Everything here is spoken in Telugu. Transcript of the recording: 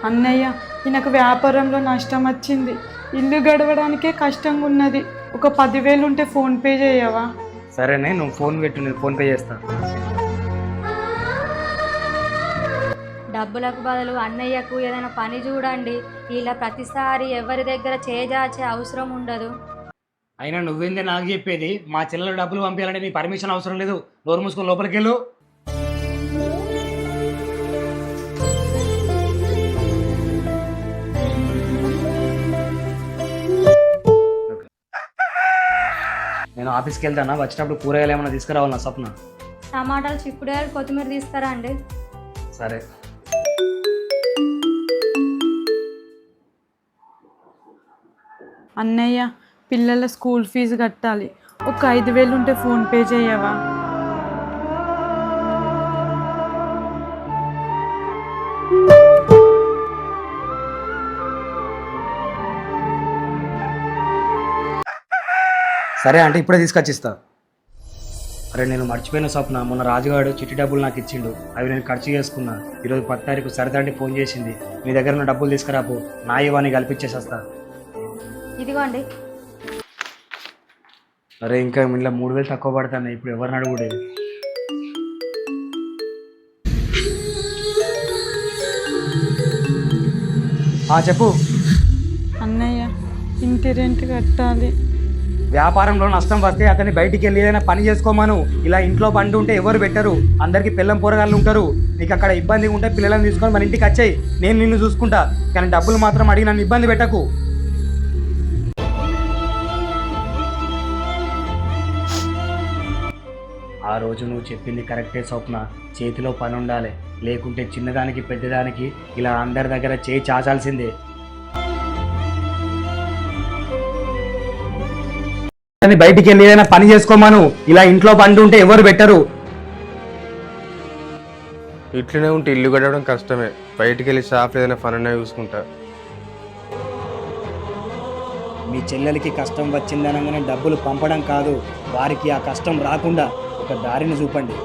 అన్నయ్య, ఈయనకు వ్యాపారంలో నష్టం వచ్చింది. ఇల్లు గడవడానికే కష్టంగా ఉన్నది. ఒక 10,000 ఉంటే ఫోన్పే చేయవా? సరేనే, నువ్వు ఫోన్ పెట్టు, నేను ఫోన్పే చేస్తా. డబ్బులకు బదులు అన్నయ్యకు ఏదైనా పని చూడండి. ఇలా ప్రతిసారి ఎవరి దగ్గర చేజాచే అవసరం ఉండదు. అయినా నువ్వేందే నాకు చెప్పేది? మా చెల్లెలు డబ్బులు పంపించాలంటే నీ పర్మిషన్ అవసరం లేదు. డోర్ మూసుకొని లోపలికి వెళ్ళు. నేను ఆఫీస్కి వెళ్తానా, వచ్చేటప్పుడు కూరగాయలు ఏమైనా తీసుకురావాలి నా స్వప్న. టమాటాలు, చిక్కుడుకాయలు, కొత్తిమీర తీసుకురా అండి. సరే. అన్నయ్య, పిల్లల స్కూల్ ఫీజు కట్టాలి. ఒక 5,000 ఉంటే ఫోన్పే చేయవా? సరే అంటే ఇప్పుడే తీసుకొచ్చిస్తా. అరే నేను మర్చిపోయిన స్వప్న, మొన్న రాజుగాడు చిట్టి డబ్బులు నాకు ఇచ్చిండు. అవి నేను ఖర్చు చేసుకున్నా. ఈరోజు 10 తారీఖు సరితండి ఫోన్ చేసింది, నీ దగ్గర ఉన్న డబ్బులు తీసుకురాపు, నా ఇవాన్ని కల్పించేసేస్తా. ఇదిగోండి. అరే ఇంకా ఇలా 3,000 తక్కువ పడతాను. ఇప్పుడు ఎవరిని అడుగుడే? చెప్పు. అన్నయ్య, ఇంటి రెంట్ కట్టాలి. వ్యాపారంలో నష్టం వస్తే అతన్ని బయటికి వెళ్ళి ఏదైనా పని చేసుకోమను. ఇలా ఇంట్లో పండు ఉంటే ఎవరు పెట్టరు. అందరికీ పిల్లం పోరగాళ్ళు ఉంటారు. నీకు అక్కడ ఇబ్బంది ఉంటే పిల్లలను తీసుకొని మన ఇంటికి వచ్చాయి, నేను నిన్ను చూసుకుంటా. కానీ డబ్బులు మాత్రం అడిగి నన్ను ఇబ్బంది పెట్టకు. ఆ రోజు నువ్వు చెప్పింది కరెక్టే స్వప్న. చేతిలో పని ఉండాలి, లేకుంటే చిన్నదానికి పెద్దదానికి ఇలా అందరి దగ్గర చేయి చాచాల్సిందే. బయటికి వెళ్ళి ఏదైనా పని చేసుకోమను. ఇలా ఇంట్లో పండు ఉంటే ఎవరు పెట్టరు. ఇట్లనే ఉంటే ఇల్లు గడవడం కష్టమే. బయటికి వెళ్ళి షాప్లో ఏదైనా పని అన్నా చూసుకుంటా. మీ చెల్లెలకి కష్టం వచ్చిందనగానే డబ్బులు పంపడం కాదు, వారికి ఆ కష్టం రాకుండా ఒక దారిని చూపండి.